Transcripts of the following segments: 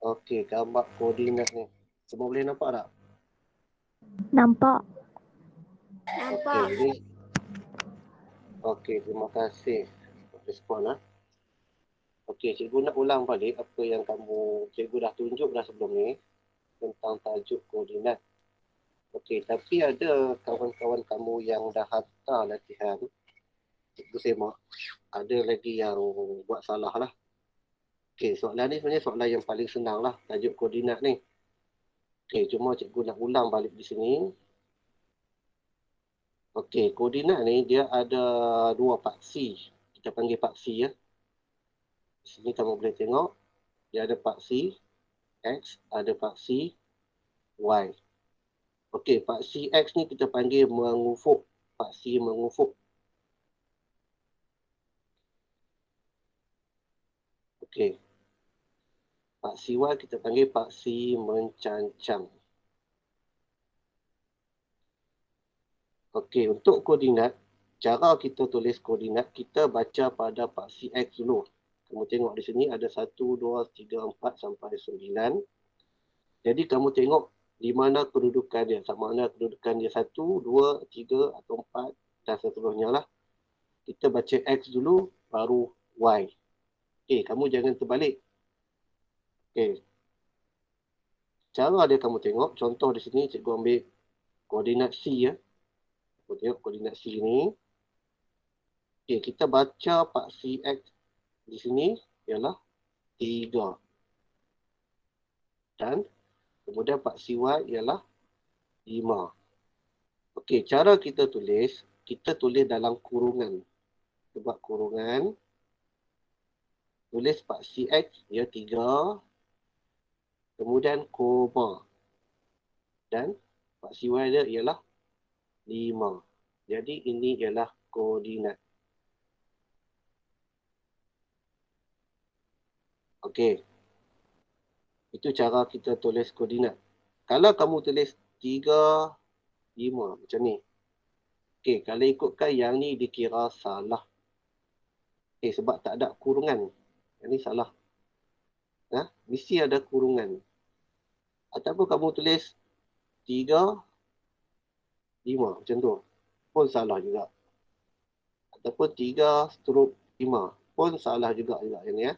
Okey, gambar koordinat ni. Semua boleh nampak tak? Nampak. Okey, ini. Okey, terima kasih respon lah. Okey, cikgu nak ulang balik apa yang cikgu dah tunjuk dah sebelum ni tentang tajuk koordinat. Okey, tapi ada kawan-kawan kamu yang dah hantar latihan, cikgu semak, ada lagi yang buat salah lah. Okey, soalan ni sebenarnya soalan yang paling senang lah, tajuk koordinat ni. Okey, cuma cikgu nak ulang balik di sini. Okey, koordinat ni dia ada dua paksi. Kita panggil paksi ya. Di sini kamu boleh tengok, dia ada paksi X, ada paksi Y. Okey, paksi X ni kita panggil mengufuk. Paksi mengufuk. Okey. Paksi Y kita panggil paksi mencancang. Okey, untuk koordinat, cara kita tulis koordinat, kita baca pada paksi X dulu. Kamu tengok di sini ada 1, 2, 3, 4 sampai 9. Jadi kamu tengok di mana kedudukan dia. Sama mana kedudukan dia 1, 2, 3 atau 4 dan seterusnya lah. Kita baca X dulu, baru Y. Okey, kamu jangan terbalik. Okey. Cara dia kamu tengok, contoh di sini cikgu ambil koordinat C ya. Kamu tengok koordinat C ni. Okey, kita baca paksi X di sini ialah 3. Dan kemudian paksi Y ialah 5. Okey, cara kita tulis dalam kurungan. Sebab kurungan, tulis paksi X ia 3, kemudian koma. Dan paksi Y dia ialah 5. Jadi ini ialah koordinat. Okey. Itu cara kita tulis koordinat. Kalau kamu tulis 3, 5 macam ni. Okey, kalau ikutkan yang ni dikira salah. Okey, sebab tak ada kurungan. Yang ni salah. Mesti ada kurungan. Ataupun kamu tulis 3, 5 macam tu. Pun salah juga. Ataupun 3/5 pun salah juga yang ni ya.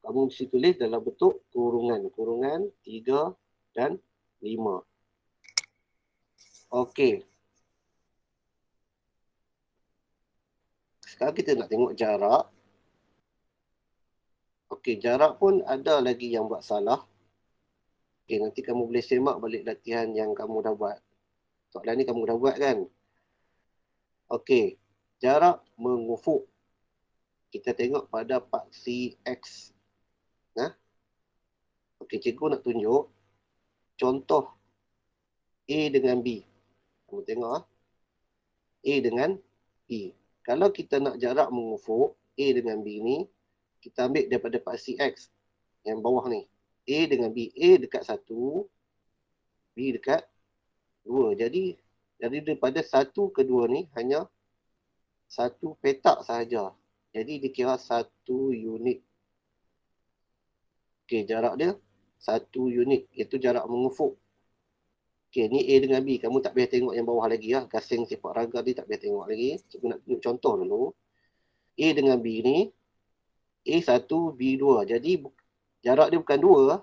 Kamu mesti tulis dalam bentuk kurungan. Kurungan 3 dan 5. Okey. Sekarang kita nak tengok jarak. Okey, jarak pun ada lagi yang buat salah. Okey, nanti kamu boleh semak balik latihan yang kamu dah buat. Soalan ni kamu dah buat kan? Okey, jarak mengufuk. Kita tengok pada paksi X. Okey, cikgu nak tunjuk contoh A dengan B. Kamu tengok A dengan B. Kalau kita nak jarak mengufuk A dengan B ni, kita ambil daripada paksi X yang bawah ni. A dengan B. A dekat 1, B dekat 2. Jadi daripada 1 ke 2 ni hanya 1 petak sahaja. Jadi dikira 1 unit. Okey, jarak dia 1 unit. Iaitu jarak mengufuk. Okey, ni A dengan B. Kamu tak payah tengok yang bawah lagi ya. Gasing sepak raga ni tak payah tengok lagi. Cikgu nak tunjuk contoh dulu. A dengan B ni, A1, B2. Jadi jarak dia bukan 2.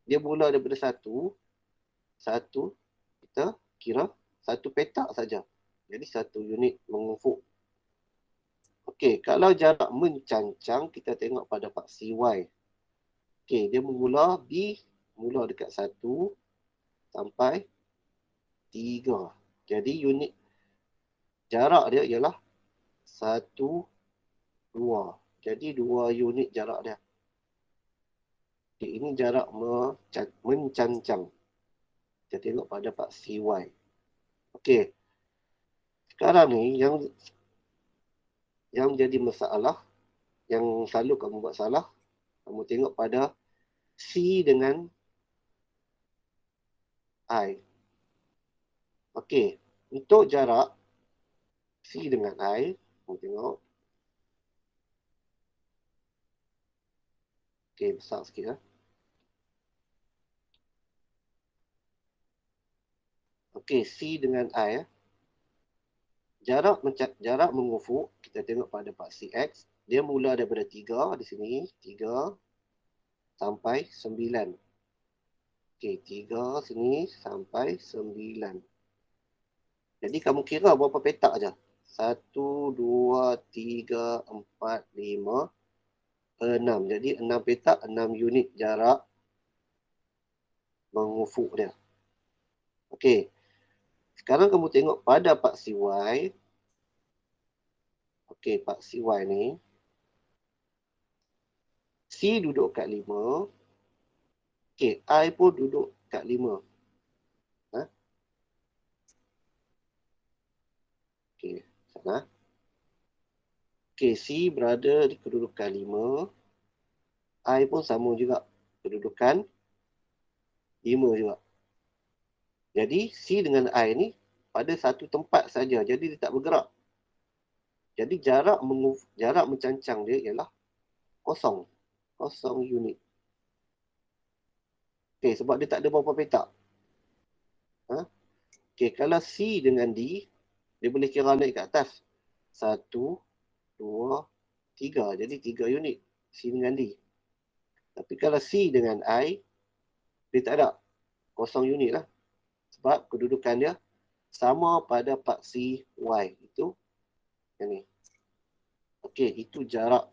Dia mula daripada 1. 1, kita kira 1 petak saja. Jadi 1 unit mengufuk. Okey, kalau jarak mencancang, kita tengok pada paksi Y. Okey, dia bermula B, mula dekat 1 sampai 3. Jadi unit jarak dia ialah 1, 2. Jadi 2 unit jarak dia. Okey, ini jarak mencancang. Kita tengok pada paksi Y. Okey. Sekarang ni yang jadi masalah, yang selalu kamu buat salah, kamu tengok pada C dengan I. Okey, untuk jarak C dengan I, kamu tengok. Okey, besar sikit ya. Okey, C dengan I. Jarak mengufuk, kita tengok pada paksi X. Dia mula daripada 3 di sini. 3 sampai 9. Okey, 3 sini sampai 9. Jadi kamu kira berapa petak aja. 1, 2, 3, 4, 5, 6. Jadi 6 petak, 6 unit jarak mengufuk dia. Okey. Sekarang kamu tengok pada paksi Y. Okey, paksi Y ni. C duduk kat 5. Okey, I pun duduk kat 5. Ha? Okey, sana. Okey, C berada di kedudukan 5. I pun sama juga. Kedudukan 5 juga. Jadi, C dengan I ni pada satu tempat saja. Jadi, dia tak bergerak. Jadi, jarak mencancang dia ialah kosong. Kosong unit. Okey, sebab dia tak ada berapa petak. Ha? Okey, kalau C dengan D, dia boleh kira naik ke atas. 1, 2, 3. Jadi 3 unit. C dengan D. Tapi kalau C dengan I, dia tak ada. Kosong unit lah. Sebab kedudukan dia sama pada paksi Y. Itu yang ni. Okey, itu jarak.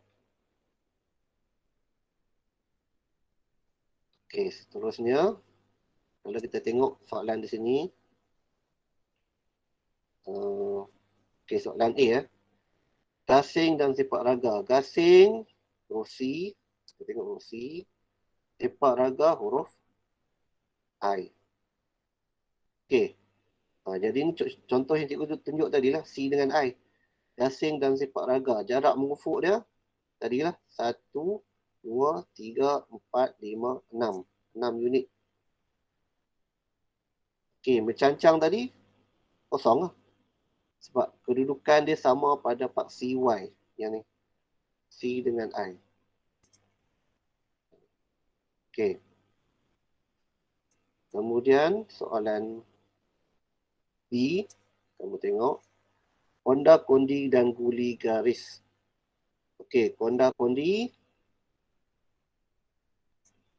Okey, seterusnya. Kalau kita tengok soalan di sini. Okey, soalan A. Gasing dan sepak raga. Gasing, huruf C. Kita tengok huruf C. Sepak raga, huruf I. Okey. Jadi ni contoh yang cikgu tunjuk tadi lah. C dengan I. Gasing dan sepak raga. Jarak mengufuk dia tadilah 1, 2, 3, 4, 5, 6. 6 unit. Okey, mencancang tadi kosong lah. Sebab kedudukan dia sama pada paksi Y. Yang ni. C dengan I. Okey. Kemudian soalan B. Kamu tengok. Konda-kondi dan guli garis. Okey, konda-kondi.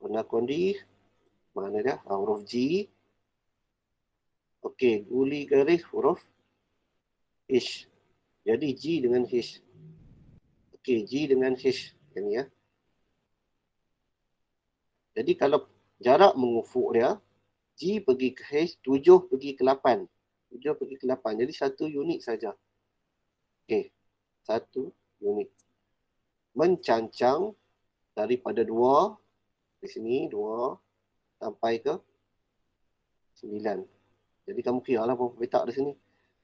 Konda-kondi. Mana dia? Huruf G. Okey, guli garis huruf H. Jadi G dengan H. Okey, G dengan H. Yang ni ya. Jadi kalau jarak mengufuk dia, G pergi ke H, 7 pergi ke 8. 7 pergi ke 8. Jadi 1 unit saja. Okey, 1 unit. Mencancang daripada 2, di sini 2, sampai ke 9. Jadi kamu kira lah berapa petak di sini.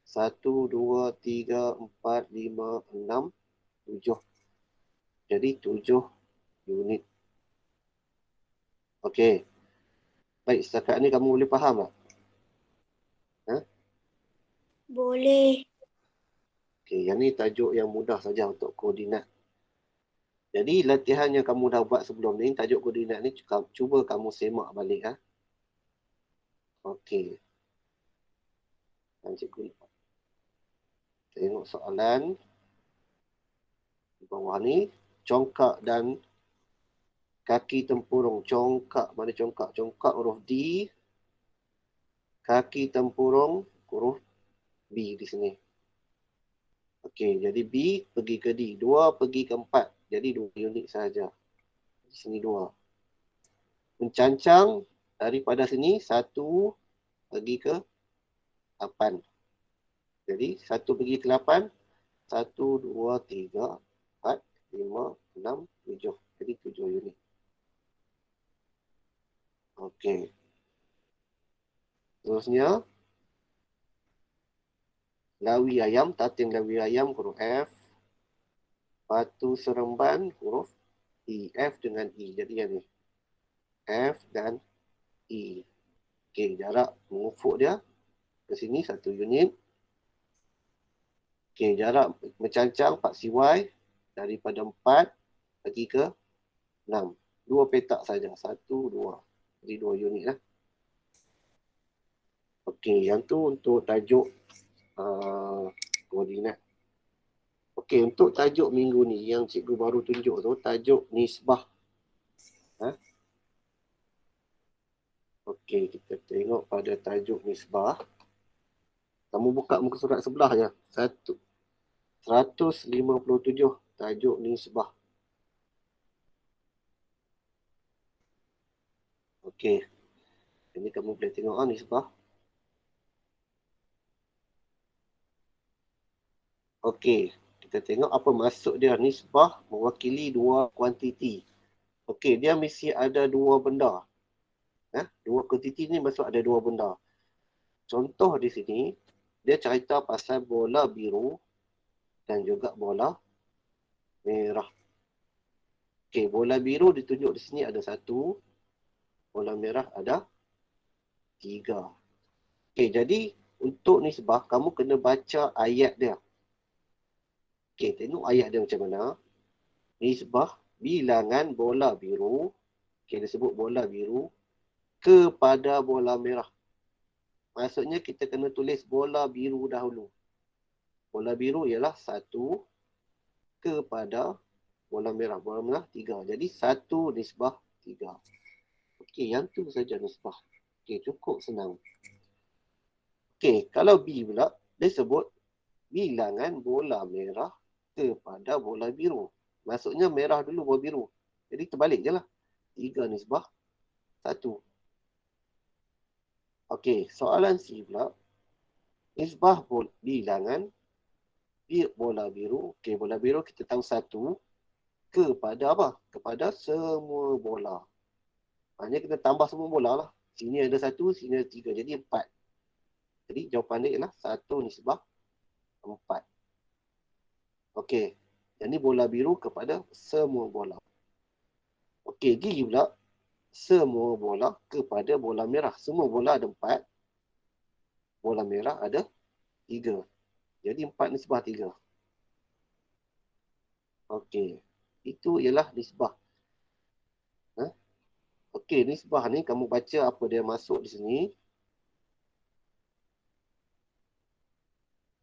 1, 2, 3, 4, 5, 6, 7. Jadi 7 unit. Okey. Baik, setakat ni kamu boleh faham tak? Ha? Boleh. Okey, yang ni tajuk yang mudah saja untuk koordinat. Jadi latihan yang kamu dah buat sebelum ni, tajuk koordinat ni cuba kamu semak balik. Ha? Okey. Cikgu tengok soalan di bawah ni. Congkak dan kaki tempurung. Congkak, mana congkak? Congkak huruf D. Kaki tempurung huruf B di sini. Okey, jadi B pergi ke D. 2 pergi ke 4. Jadi 2 unit sahaja. Di sini 2. Mencancang daripada sini 1 pergi ke 8. Jadi 1 pergi ke 8. 1, 2, 3, 4, 5, 6, 7. Jadi 7 unit. Okey. Terusnya. Lawi ayam, tating lawi ayam huruf F. Batu seremban huruf E. F dengan E. Jadi yang ni. F dan E. Okey, jarak mengufuk dia ke sini 1 unit. Okey, jarak mencancang paksi Y daripada 4 pergi ke 6. 2 petak saja. 1, 2. Jadi 2 unit lah. Okey, yang tu untuk tajuk koordinat. Okey, untuk tajuk minggu ni yang cikgu baru tunjuk tu, tajuk nisbah. Okey, kita tengok pada tajuk nisbah. Kamu buka muka surat sebelah je. 157 tajuk nisbah. Okey. Ini kamu boleh tengok nisbah. Okey. Kita tengok apa maksud dia. Nisbah mewakili dua kuantiti. Okey, dia mesti ada dua benda. Dua kuantiti ni maksud ada dua benda. Contoh di sini, dia cerita pasal bola biru dan juga bola merah. Okey, bola biru ditunjuk di sini ada satu. Bola merah ada 3. Okey, jadi untuk nisbah, kamu kena baca ayat dia. Okey, tengok ayat dia macam mana. Nisbah bilangan bola biru. Okey, dia sebut bola biru kepada bola merah. Maksudnya kita kena tulis bola biru dahulu. Bola biru ialah 1 kepada bola merah. Bola merah 3. Jadi 1:3. Okey, yang tu saja nisbah. Okey, cukup senang. Okey, kalau B pula, dia sebut bilangan bola merah kepada bola biru. Maksudnya merah dulu baru biru. Jadi terbalik je lah. 3:1. Okey, soalan C pula. Nisbah bilangan bola biru. Okey, bola biru kita tahu 1 kepada apa? Kepada semua bola. Maknanya kita tambah semua bola lah. Sini ada 1, sini ada 3. Jadi 4. Jadi jawapan dia ialah 1:4. Okey. Jadi bola biru kepada semua bola. Okey, D pula. Semua bola kepada bola merah. Semua bola ada 4. Bola merah ada 3. Jadi 4:3. Okey. Itu ialah nisbah. Okey, nisbah ni kamu baca apa dia masuk di sini.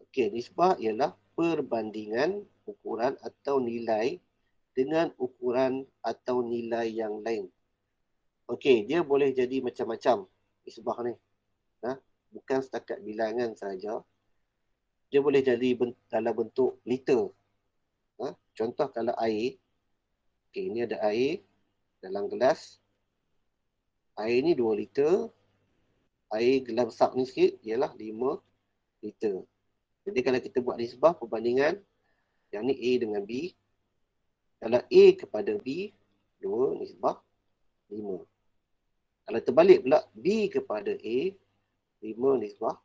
Okey, nisbah ialah perbandingan ukuran atau nilai dengan ukuran atau nilai yang lain. Okey, dia boleh jadi macam-macam nisbah ni. Bukan setakat bilangan saja. Dia boleh jadi dalam bentuk liter. Contoh kalau air. Okey, ini ada air dalam gelas. Air ni 2 liter. Air gelas besar ni sikit ialah 5 liter. Jadi kalau kita buat nisbah perbandingan, yang ni A dengan B. Kalau A kepada B, 2:5. Kalau terbalik pula, B kepada A, 5:2.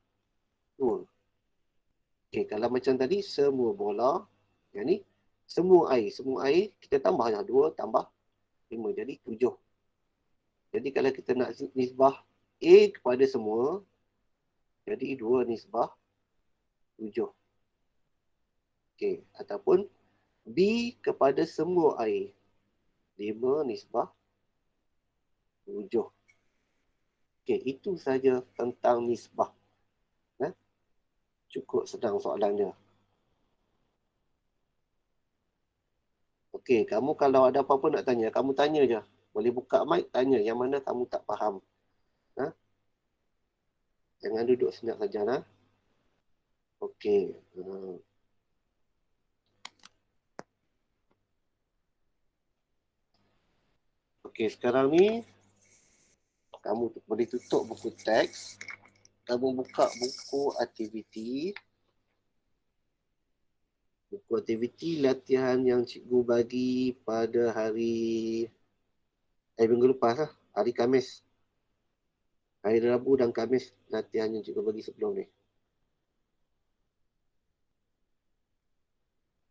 Okey, kalau macam tadi, semua bola, yang ni, semua air, kita tambah je 2 tambah 5, jadi 7. Jadi kalau kita nak nisbah A kepada semua, jadi 2:7. Okey, ataupun B kepada semua air, 5:7. Okey, itu saja tentang nisbah. Cukup senang soalan dia. Okey, kamu kalau ada apa-apa nak tanya, kamu tanya je. Boleh buka mic, tanya yang mana kamu tak faham. Jangan duduk senyap saja. Okey. Okey, sekarang ni kamu boleh tutup buku teks. Kamu buka buku aktiviti. Buku aktiviti latihan yang cikgu bagi pada hari minggu lepas lah. Hari Khamis. Hari Rabu dan Khamis latihan yang cikgu bagi sebelum ni.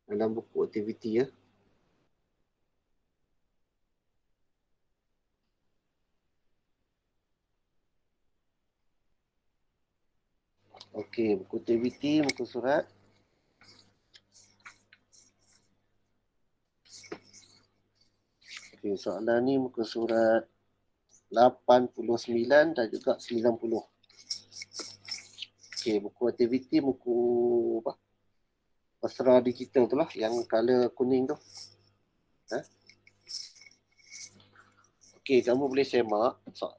Dalam buku aktiviti ya. Okey, buku aktiviti, muka surat. Okey, soalan ni muka surat 89 dan juga 90. Okey, buku aktiviti, buku apa? Pasra digital tu lah, yang color kuning tu. Ha? Okey, kamu boleh semak. So,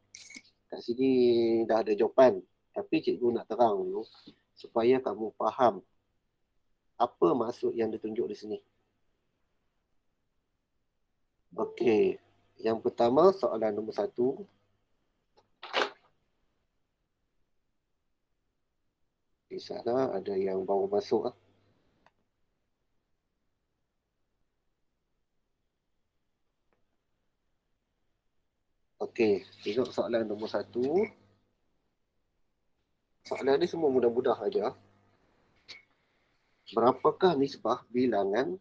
kat sini dah ada jawapan. Tapi cikgu nak terang dulu supaya kamu faham apa maksud yang ditunjuk di sini. Okey, yang pertama soalan nombor 1. Di sana ada yang baru masuk. Okey, tengok soalan nombor 1. Soalan ni semua mudah-mudah aja. Berapakah nisbah bilangan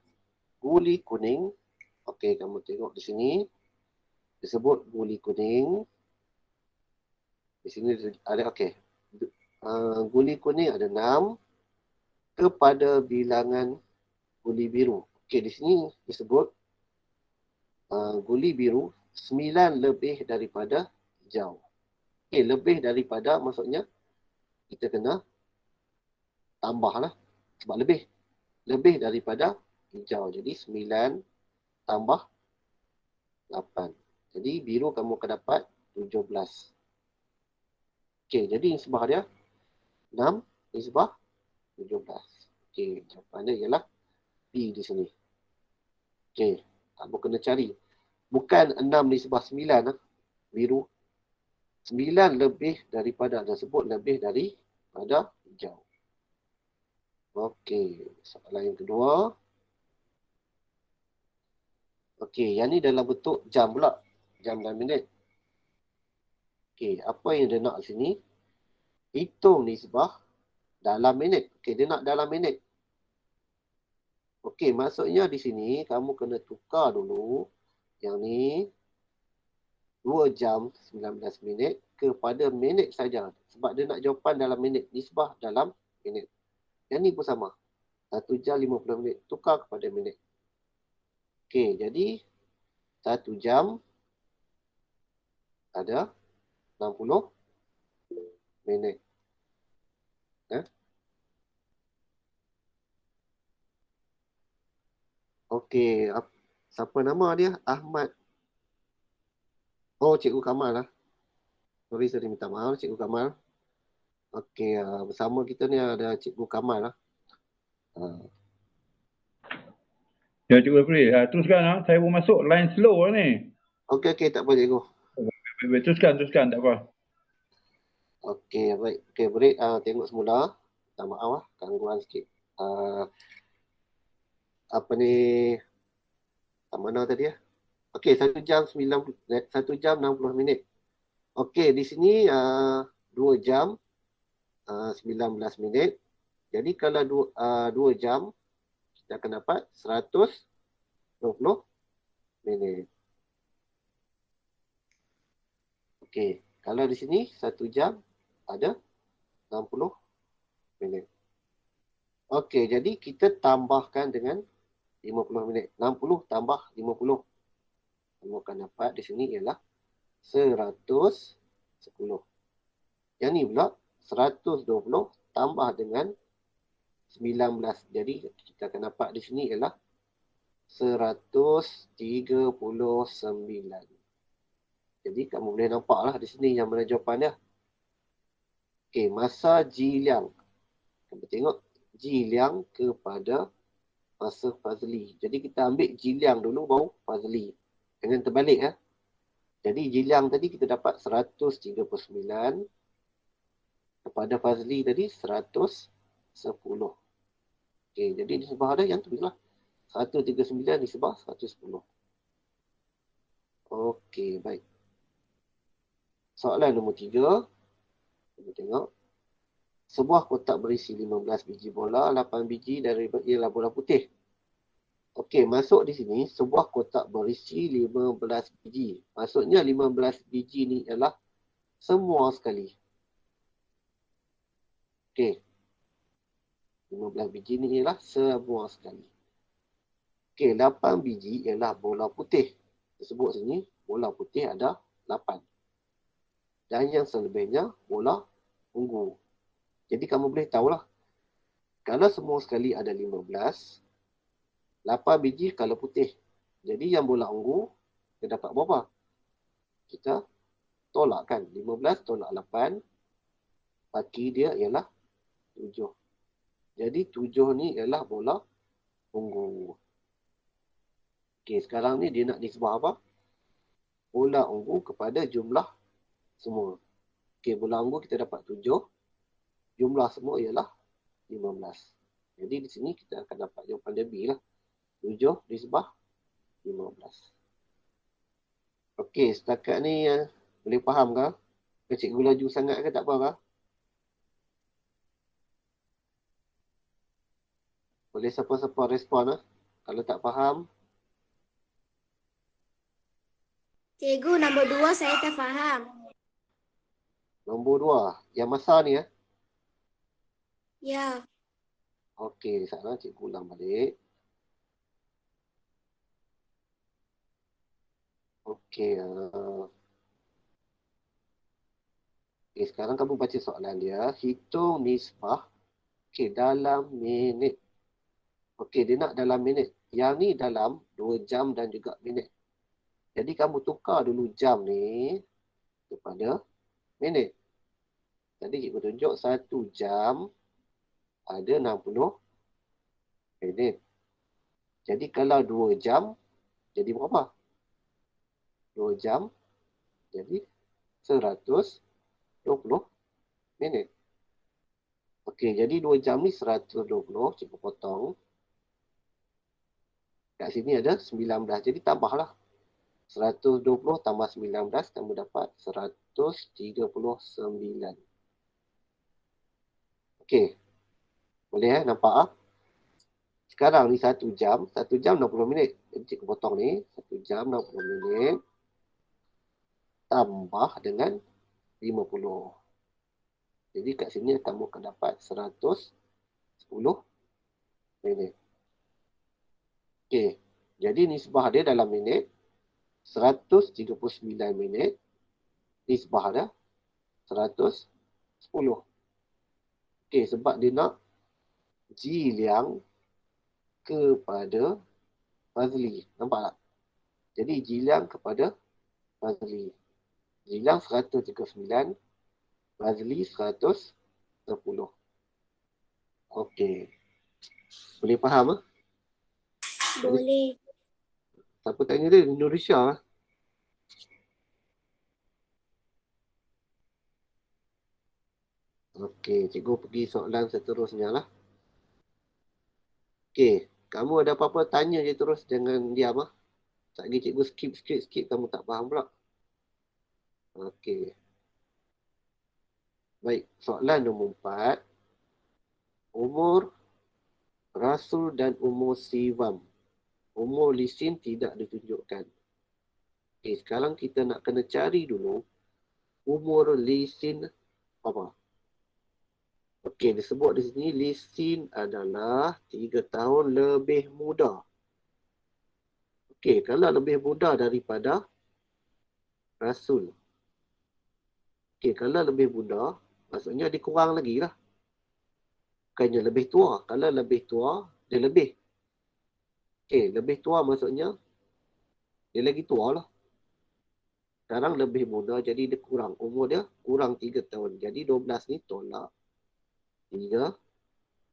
guli kuning? Okey, kamu tengok di sini. Disebut guli kuning. Di sini ada, okey. Guli kuning ada 6 kepada bilangan guli biru. Okey, di sini disebut guli biru 9 lebih daripada hijau. Okey, lebih daripada maksudnya kita kena tambahlah. Sebab lebih daripada hijau. Jadi 9 tambah 8. Jadi biru kamu akan dapat 17. Okey, jadi nisbah dia 6 nisbah 17. Okey, jawapannya ialah B di sini. Okey, kamu kena cari. Bukan 6 nisbah 9 biru. 9 lebih daripada, dan sebut lebih daripada hijau. Okey, soalan yang kedua. Okey, yang ni dalam bentuk jam pula. Jam dan minit. Okey, apa yang dia nak sini? Hitung nisbah dalam minit. Okey, dia nak dalam minit. Okey, maksudnya di sini kamu kena tukar dulu yang ni 2 jam 19 minit kepada minit saja. Sebab dia nak jawapan dalam minit. Nisbah dalam minit. Yang ni pun sama. 1 jam 50 minit. Tukar kepada minit. Okey, jadi 1 jam ada 60 minit. Okey, siapa nama dia? Ahmad. Oh, Cikgu Kamal lah. Sorry, minta maaf Cikgu Kamal. Okey, bersama kita ni ada Cikgu Kamal lah. Ya, Cikgu April. Teruskan. Saya pun masuk line slow ni. Okey, tak apa Cikgu. Teruskan. Tak apa. Okey, baik. Okey, break. Tengok semula. Minta maaf lah, gangguan sikit. Apa ni? Mana tadi ya? Okey, 1 jam 60 minit. Okey, di sini 2 jam 19 minit. Jadi kalau 2 jam, kita akan dapat 120 minit. Okey, kalau di sini 1 jam ada 60 minit. Okey, jadi kita tambahkan dengan 50 minit. 60 tambah 50. Kamu akan dapat di sini ialah 110. Yang ni pula 120 tambah dengan 19. Jadi kita akan dapat di sini ialah 139. Jadi kamu boleh nampaklah di sini yang mana jawapan dia. Okey, masa Jiliang. Kamu tengok Jiliang kepada masa Fazli. Jadi kita ambil Jiliang dulu baru Fazli. Jangan terbalik ya. Jadi Jiliang tadi kita dapat 139 kepada Fazli tadi 110. Okey, jadi nisbah ada yang tu lah. 139 nisbah 110. Okey, baik. Soalan nombor 3. Kita tengok. Sebuah kotak berisi 15 biji bola, 8 biji ialah bola putih. Okey, masuk di sini sebuah kotak berisi 15 biji. Maksudnya 15 biji ni ialah semua sekali. Okey. 15 biji ni ialah semua sekali. Okey, 8 biji ialah bola putih. Disebut sini bola putih ada 8. Dan yang selebihnya bola ungu. Jadi kamu boleh tahulah. Kalau semua sekali ada 15, 8 biji kalau putih. Jadi yang bola ungu, kita dapat berapa? Kita tolak kan. 15 tolak 8, baki dia ialah 7. Jadi 7 ni ialah bola ungu. Okey, sekarang ni dia nak nisbah apa? Bola ungu kepada jumlah semua. Okey, bola ungu kita dapat 7. Jumlah semua ialah 15. Jadi di sini kita akan dapat jawapan dia B lah. 7 nisbah 15. Okey, setakat ni boleh faham ke? Cikgu laju sangat ke tak apa ke? Boleh siapa-siapa respon lah. Kalau tak faham. Cikgu, nombor 2 saya tak faham. Nombor 2. Yang masa ni Ya. Okey, di sana cikgu ulang balik. Okey. Okey, sekarang kamu baca soalan dia. Hitung nisbah dalam minit. Okey, dia nak dalam minit. Yang ni dalam 2 jam dan juga minit. Jadi kamu tukar dulu jam ni kepada minit. Jadi cikgu tunjuk 1 jam ada 60 minit. Jadi kalau 2 jam, jadi berapa? 2 jam, jadi 120 minit. Okey, jadi 2 jam ni 120, cikgu potong. Kat sini ada 19, jadi tambahlah. 120 tambah 19, kamu dapat 139. Okey, boleh nampak Sekarang ni 1 jam 60 minit. Jadi cikgu potong ni, 1 jam 60 minit. Tambah dengan 50. Jadi kat sini kamu akan dapat 110 minit. Okey, jadi nisbah dia dalam minit 139 minit. Nisbah dia 110. Okey, sebab dia nak Jiliang kepada Fazli. Nampak tak? Jadi Jiliang kepada Fazli. Jiliang 139, Fazli 110. Okey. Boleh faham? Boleh. Siapa tanya dia? Indonesia. Okey, cikgu pergi soalan seterusnya lah. Okey, kamu ada apa-apa tanya je terus, jangan diam lah. Tak lagi cikgu skip, kamu tak faham pula. Okey. Baik, soalan nombor 4. Umur Rasul dan umur Siwam. Umur Lisin tidak ditunjukkan. Okey, sekarang kita nak kena cari dulu umur Lisin apa? Okey, disebut di sini Lisin adalah 3 tahun lebih muda. Okey, kalau lebih muda daripada Rasul. Okey, kalau lebih muda, maksudnya dia kurang lagi lah. Bukannya lebih tua. Kalau lebih tua, dia lebih. Okey, lebih tua maksudnya dia lagi tua lah. Sekarang lebih muda, jadi dia kurang. Umur dia kurang 3 tahun. Jadi 12 ni tolak 3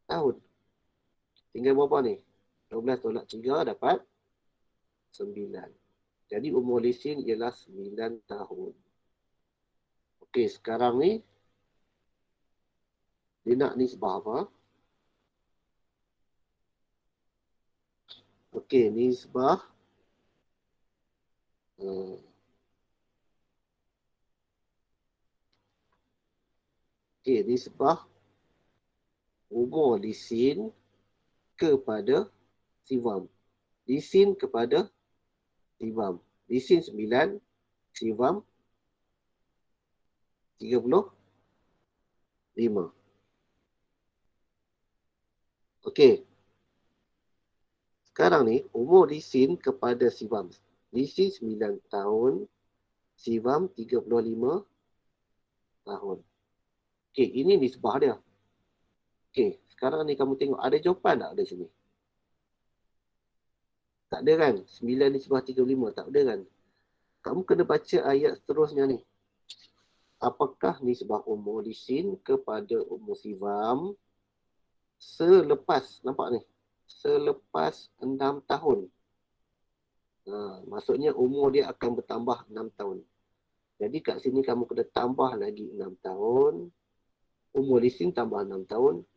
tahun. Tinggal berapa ni? 12 tolak 3 dapat 9. Jadi umur Lisin ialah 9 tahun. Okey, sekarang ni dia nak nisbah apa? Okey, nisbah nisbah umur Lisin kepada Siwam. Lisin kepada Siwam. Lisin 9, Siwam 35. Okey. Sekarang ni, umur Lisin kepada Siwam. Lisin 9 tahun, Siwam 35 tahun. Okey, ini nisbah dia. Okey, sekarang ni kamu tengok ada jawapan tak ada sini? Tak ada kan? 9 nisbah 35 tak ada kan? Kamu kena baca ayat seterusnya ni. Apakah nisbah umur lisin kepada umur sivam selepas, nampak ni? Selepas 6 tahun. Maksudnya umur dia akan bertambah 6 tahun. Jadi kat sini kamu kena tambah lagi 6 tahun. Umur lisin tambah 6 tahun.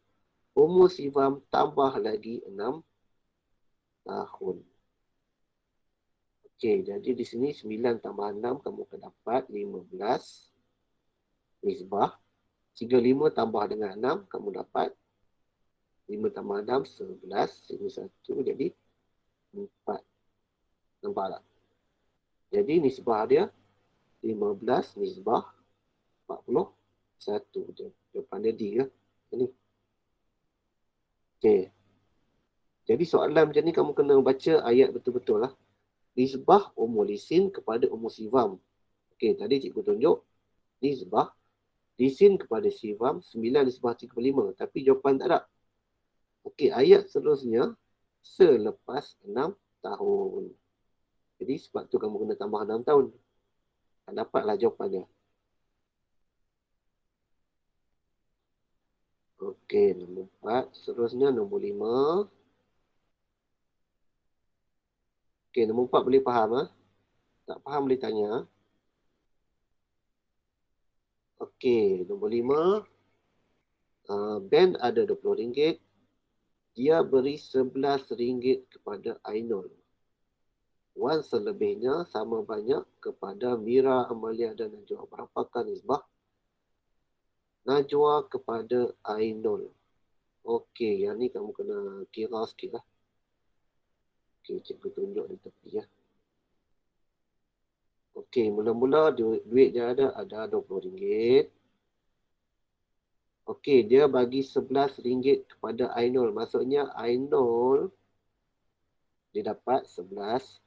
Umur sivam tambah lagi 6 tahun. Okey, jadi di sini 9 tambah 6 kamu akan dapat 15 nisbah. 35 tambah dengan 6 kamu dapat 5 tambah 6, 11. Sini 1 jadi 4. Nampak tak? Jadi nisbah dia 15 nisbah 41. Jawapan dia D ke? Ini. Okey. Jadi soalan macam ni kamu kena baca ayat betul-betul lah. Nisbah umur lisin kepada umur sivam. Okey, tadi cikgu tunjuk nisbah lisin kepada sivam 9 nisbah 35. Tapi jawapan tak ada. Okey, ayat seterusnya selepas 6 tahun. Jadi sebab tu kamu kena tambah 6 tahun. Tak dapatlah jawapannya. Okey, nombor 4. Seterusnya nombor 5. Okey, nombor 4 boleh faham ah? Tak faham boleh tanya. Okey, nombor 5. Ben ada RM20. Dia beri RM11 kepada Ainul. Wan selebihnya sama banyak kepada Mira, Amalia dan Najwa. Berapakah nisbah Najwa kepada Ainul? Okey, yang ni kamu kena kira sikit lah. Okey, cikgu tunjuk di tepi ya. Okey, mula-mula duit dia ada RM20. Okey, dia bagi RM11 kepada Ainul. Maksudnya Ainul dia dapat RM11.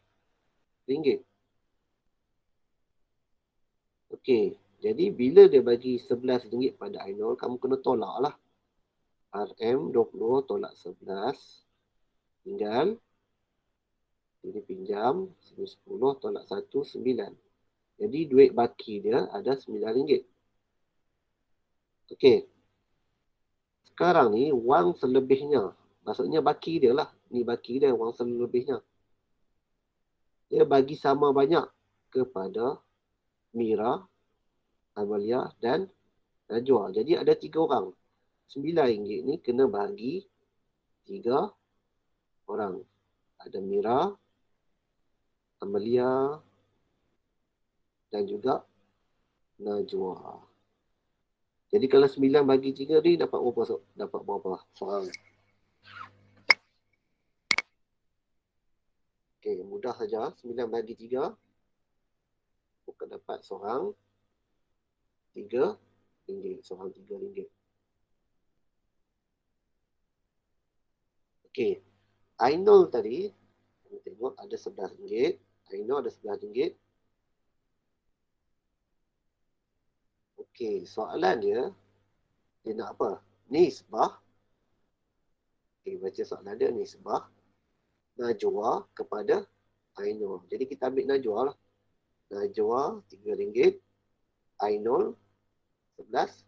Okey, jadi bila dia bagi RM11 pada Ainul, kamu kena tolak lah. RM20 tolak 11 tinggal ini pinjam, sini 10 tolak 1, 9. Jadi duit baki dia ada RM9. Okey. Sekarang ni wang selebihnya. Maksudnya baki dia lah. Ni baki dia, wang selebihnya. Dia bagi sama banyak kepada Mira, Amalia dan Najwa. Jadi ada 3 orang. RM9 ni kena bagi 3 orang. Ada Mira, Amalia dan juga Najwa. Jadi kalau 9 bagi 3 ni dapat berapa? Dapat berapa? Soal. Okey, mudah saja. 9 bagi 3. Bukan dapat seorang RM3. Seorang RM3. Okey. Ainul tadi, kita tengok ada RM11. Ainul ada RM11. Okey, soalan dia nak apa? Nisbah. Okey, baca soalan dia nisbah Najwa kepada Ainul. Jadi kita ambil Najwa lah. Najwa RM3. Ainul RM11.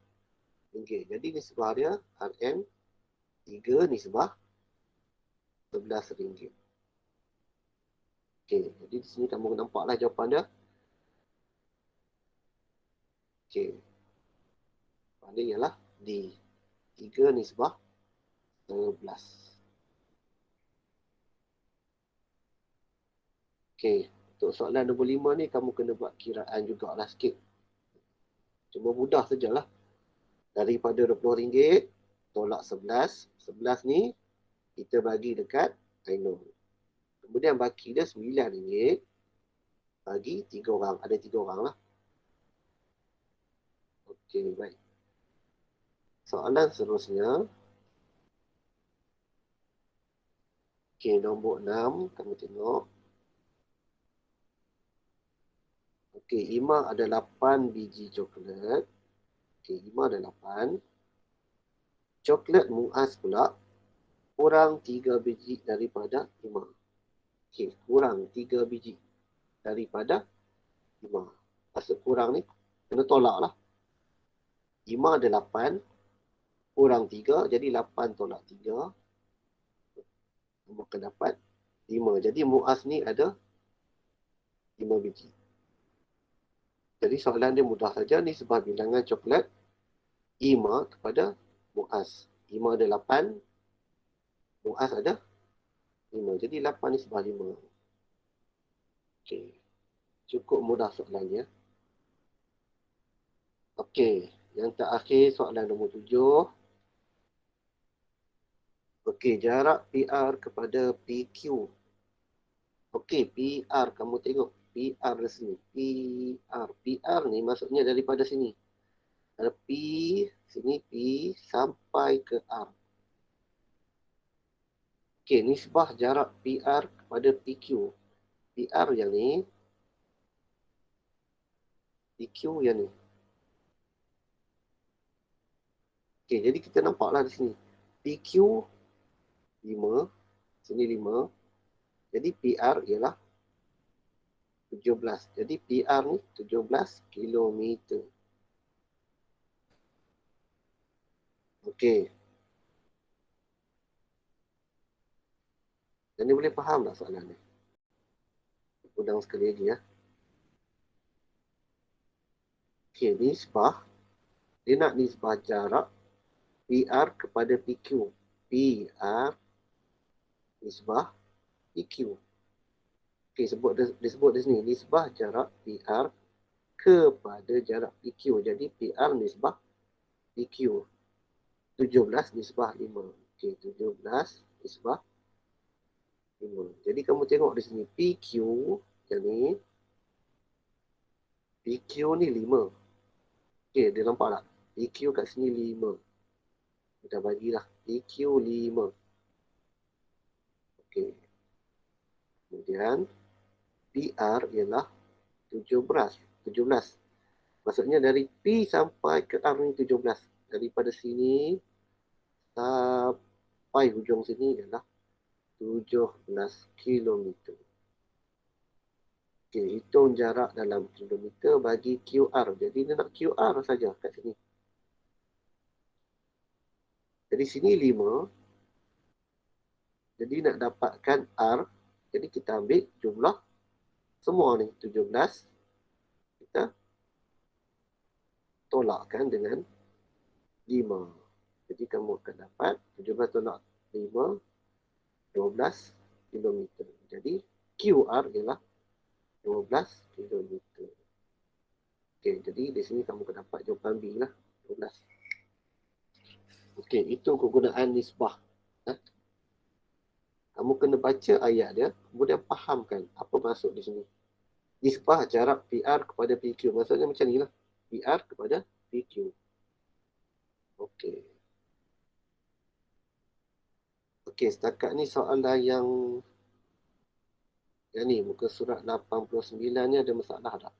Jadi nisbah dia RM3 nisbah RM11. Okey, jadi di sini kamu nampaklah jawapan dia. Okey. Jawapan dia ialah D. 3 nisbah 11. Okey, untuk soalan nombor 5 ni kamu kena buat kiraan jugalah sikit. Cuma mudah sajalah. Daripada RM20 tolak 11. 11 ni kita bagi dekat Ainul. Kemudian baki dia RM9 bagi 3 orang. Ada 3 orang lah. Okey, baik. Soalan seterusnya. Okey, nombor 6. Kamu tengok. Okey, Ima ada 8 biji coklat. Okey, Ima ada 8. Coklat muas pula kurang 3 biji daripada 5. Okey, kurang 3 biji daripada 5. Maksud kurang ni, kena tolak lah. 5 ada 8, kurang 3, jadi 8 tolak 3. Kamu akan dapat 5. Jadi muas ni ada 5 biji. Jadi soalan dia mudah saja. Ni sebab bilangan coklat 5 kepada muas. 5 ada 8, muas ada 5. Jadi 8 ni sebab 5. Okey. Cukup mudah soalannya. Okey. Yang terakhir soalan nombor 7. Okey. Jarak PR kepada PQ. Okey. PR. Kamu tengok. PR di sini. PR. PR ni maksudnya daripada sini. Ada P. Sini P. Sampai ke R. Okey. Nisbah jarak PR kepada PQ. PR yang ni. PQ yang ni. Okey, jadi kita nampaklah di sini. PQ 5, sini 5. Jadi PR ialah 17. Jadi PR ni 17 kilometer. Okey. Jadi boleh faham tak soalan ni? Udang sekali lagi ya. Okey, nisbah. Dia nak nisbah jarak PR kepada PQ. PR nisbah PQ. Okey, disebut di sini. Nisbah jarak PR kepada jarak PQ. Jadi PR nisbah PQ. 17 nisbah 5. Okey, 17 nisbah 5. Jadi kamu tengok di sini. PQ yang ni. PQ ni 5. Okey, dia nampak tak? PQ kat sini 5. Kita bagilah. PQ 5. Okey. Kemudian PR ialah 17. Maksudnya dari P sampai ke R ni 17. Daripada sini sampai hujung sini ialah 17 kilometer. Okey, hitung jarak dalam kilometer bagi QR. Jadi dia nak QR saja kat sini. Jadi sini 5. Jadi nak dapatkan R. Jadi kita ambil jumlah semua ni. 17. Kita tolakkan dengan 5. Jadi kamu akan dapat 17 tolak 5. 12 kilometer. Jadi QR ialah 12 kilometer. Okey, jadi di sini kamu akan dapat jawapan B lah. 12. Okey, itu kegunaan nisbah. Kamu kena baca ayat dia, kemudian fahamkan apa maksud di sini. Nisbah jarak PR kepada PQ. Maksudnya macam ni lah. PR kepada PQ. Okey. Okey, setakat ni soalan yang ni, muka surat 89 ni ada masalah tak?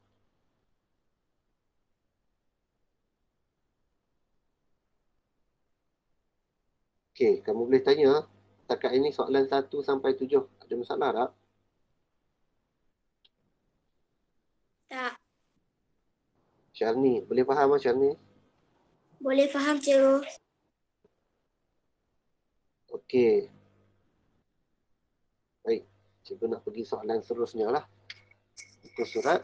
Okey, kamu boleh tanya. Setakat ini soalan 1 sampai 7. Ada masalah tak? Tak. Syarni, boleh faham tak Syarni? Boleh faham, cikgu. Okey. Baik, cikgu nak pergi soalan seterusnya lah. Muka surat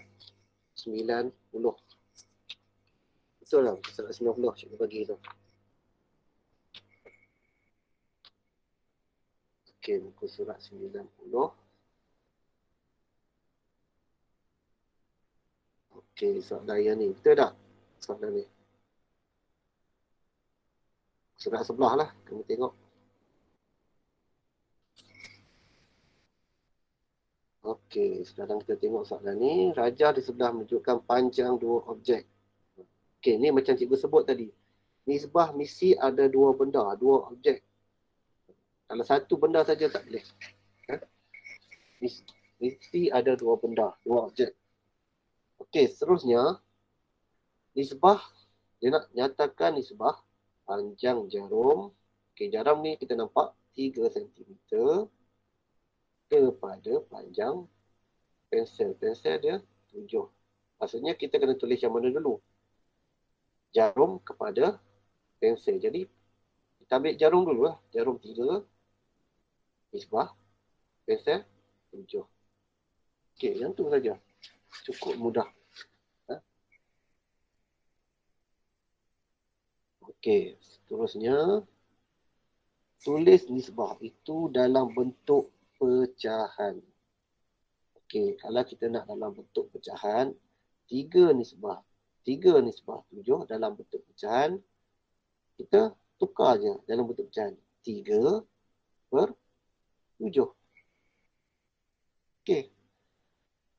90. Betul lah, muka surat 90 cikgu bagi tu. Okey, muka surat 90. Okey, soalan yang ni. Betul tak? Soalan ni. Surat sebelah lah. Kamu tengok. Okey, sekarang kita tengok soalan ni. Rajah di sebelah menunjukkan panjang dua objek. Okey, ni macam cikgu sebut tadi. Nisbah misi ada dua benda, dua objek. Kalau satu benda saja tak boleh. Mesti ada dua benda, dua objek. Okey, seterusnya. Nisbah, dia nak nyatakan nisbah panjang jarum. Okey, jarum ni kita nampak 3 cm kepada panjang pensel. Pensel dia 7. Maksudnya kita kena tulis yang mana dulu? Jarum kepada pensel. Jadi kita ambil jarum dulu lah. Jarum 3, nisbah pensel 7. Okey, yang tu saja. Cukup mudah. Okey, seterusnya tulis nisbah itu dalam bentuk pecahan. Okey, kalau kita nak dalam bentuk pecahan, 3 nisbah 7 dalam bentuk pecahan, kita tukar je dalam bentuk pecahan. 3/7. Okey,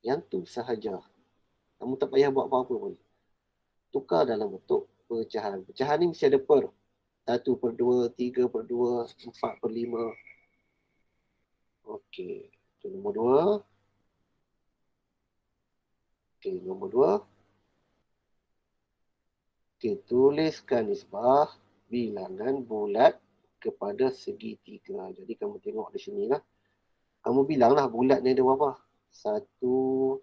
yang tu sahaja. Kamu tak payah buat apa-apa pun. Tukar dalam bentuk pecahan. Pecahan ni mesti ada per. 1/2, 3/2, 4/5. Okey, itu nombor 2. Okey, nombor 2. Okey, tuliskan nisbah bilangan bulat kepada segitiga. Jadi kamu tengok di sini lah. Kamu bilanglah bulat ni ada berapa. 1,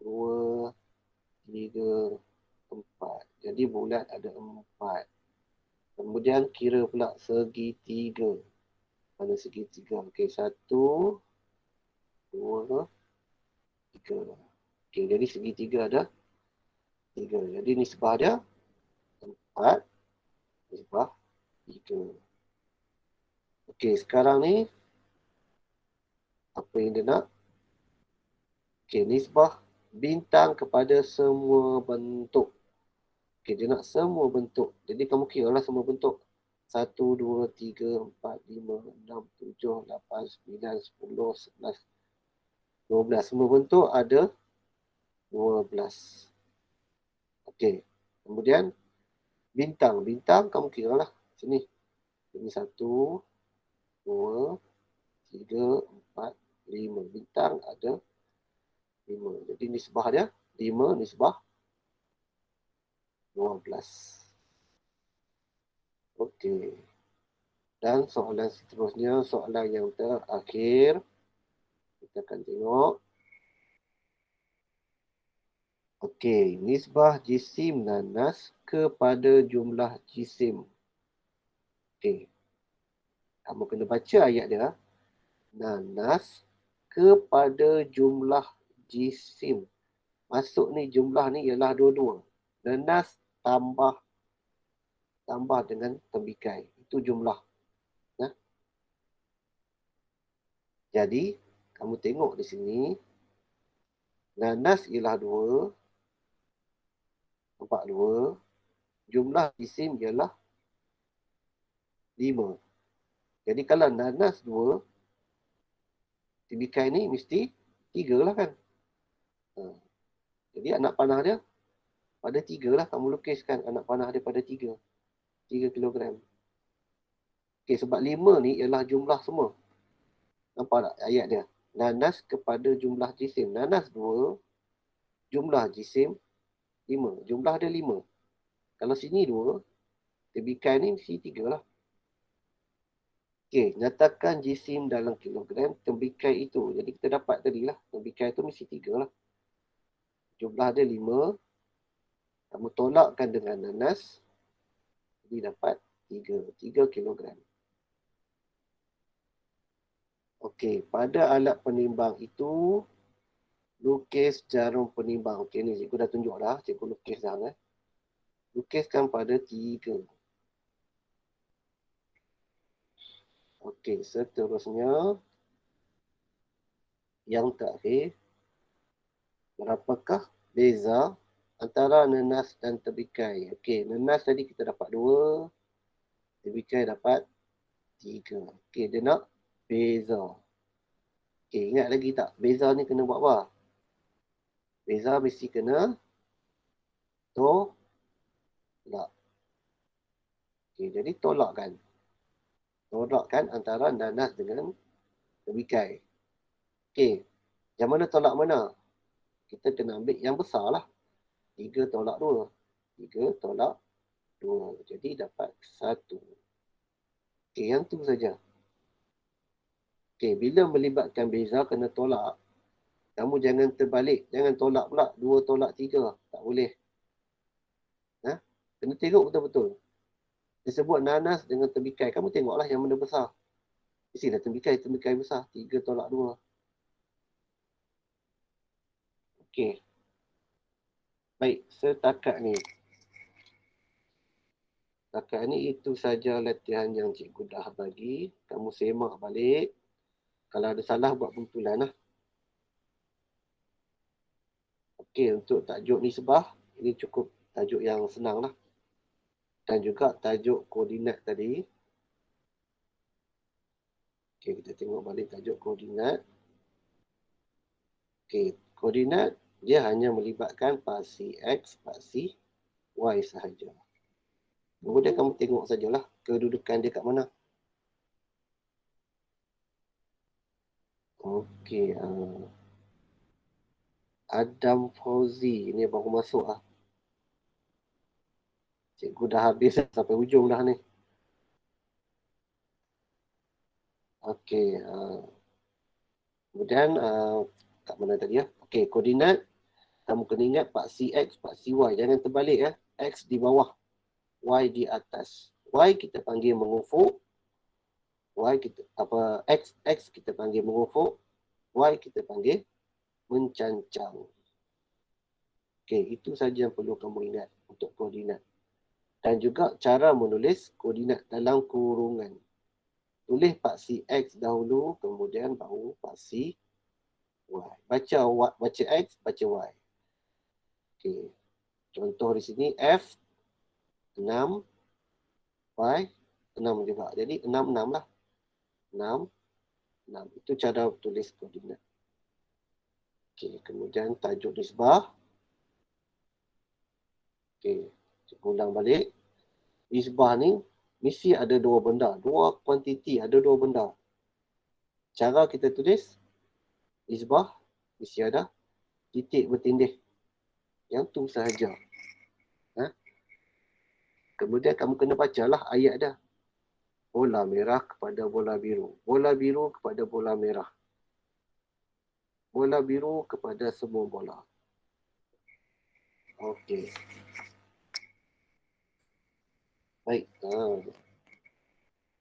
2, 3, 4. Jadi bulat ada 4. Kemudian kira pula segitiga. Mana segitiga? Okey, 1, 2, 3. Okey, jadi segitiga ada 3. Jadi nisbah dia 4, nisbah 3. Okey, sekarang ni apa yang dia nak? Okey, nisbah bintang kepada semua bentuk. Okey, dia nak semua bentuk. Jadi kamu kira lah semua bentuk. 1, 2, 3, 4, 5, 6, 7, 8, 9, 10, 11, 12. Semua bentuk ada 12. Okey, kemudian bintang. Bintang kamu kira lah. Sini. Ini 1, 2, 3, 4, 5. Bintang ada 5. Jadi nisbah dia 5 nisbah 12. Okey. Dan soalan seterusnya, soalan yang terakhir. Kita akan tengok. Okey, nisbah jisim nanas kepada jumlah jisim. Okey. Kamu kena baca ayat dia. Nanas kepada jumlah jisim. Masuk ni jumlah ni ialah dua-dua. Nanas tambah dengan tembikai. Itu jumlah. Ya? Jadi, kamu tengok di sini. Nanas ialah 2. Nampak 2. Jumlah jisim ialah 5. Jadi, kalau nanas 2, tembikai ni mesti 3 lah kan. Jadi, anak panah dia pada 3 lah. Kamu lukiskan anak panah dia pada 3. 3 kilogram. Okey, sebab 5 ni ialah jumlah semua. Nampak tak ayat dia? Nanas kepada jumlah jisim. Nanas 2, jumlah jisim 5. Jumlah dia 5. Kalau sini 2, tembikai ni mesti 3 lah. Okey, nyatakan jisim dalam kilogram tembikai itu. Jadi kita dapat tadi lah. Tembikai itu mesti 3 lah. Jumlah dia 5. Kamu tolakkan dengan nanas. Jadi dapat 3 kilogram. Okey, pada alat penimbang itu, lukis jarum penimbang. Okey, ni cikgu dah tunjuk dah. Cikgu lukis dah. Lukiskan pada 3. Okey, seterusnya. Yang terakhir. Berapakah beza antara nanas dan tembikai? Okey, nanas tadi kita dapat 2. Tembikai dapat 3. Okey, dia nak beza. Okey, ingat lagi tak? Beza ni kena buat apa? Beza mesti kena tolak. Okey, jadi tolakkan. Tolakkan antara nanas dengan tembikai. Okey, yang mana tolak mana? Kita kena ambil yang besar lah. 3 tolak 2. 3 tolak 2. Jadi dapat 1. Okey, yang tu saja. Okey, bila melibatkan beza kena tolak. Kamu jangan terbalik. Jangan tolak pula. 2 tolak 3. Tak boleh. Ha? Kena tengok betul-betul. Disebut nanas dengan tembikai. Kamu tengoklah yang mana besar. Mestilah tembikai besar. 3 tolak 2. Okey. Baik, setakat ni. Setakat ni itu saja latihan yang cikgu dah bagi. Kamu semak balik. Kalau ada salah, buat kumpulan lah. Okey, untuk tajuk nisbah, ini cukup tajuk yang senang lah. Dan juga tajuk koordinat tadi. Okey, kita tengok balik tajuk koordinat. Okey, koordinat dia hanya melibatkan paksi X, paksi Y sahaja. Kemudian kamu tengok sajalah kedudukan dia kat mana. Okey, Adam Fauzi ni baru masuk lah. Cikgu dah habis sampai hujung dah ni. Okey, kemudian kat mana tadi ya? Okey, koordinat kamu kena ingat paksi X, paksi Y. Jangan terbalik ya. X di bawah, Y di atas. Y kita panggil mengufuk. X kita panggil mengufuk. Y kita panggil mencancang. Okey, itu saja yang perlu kamu ingat untuk koordinat. Dan juga cara menulis koordinat dalam kurungan. Tulis paksi X dahulu, kemudian baru paksi Y. Baca X, baca Y. Okey. Contoh di sini F 6, Y 6 juga. Jadi 6 lah. 6. Itu cara tulis koordinat. Okey, kemudian tajuk nisbah. Okey, cikgu ulang balik. Nisbah ni mesti ada dua benda. Dua kuantiti, ada dua benda. Cara kita tulis nisbah mesti ada titik bertindih. Yang tu sahaja. Kemudian kamu kena bacalah ayat dah. Bola merah kepada bola biru. Bola biru kepada bola merah. Bola biru kepada semua bola. Okey. Baik.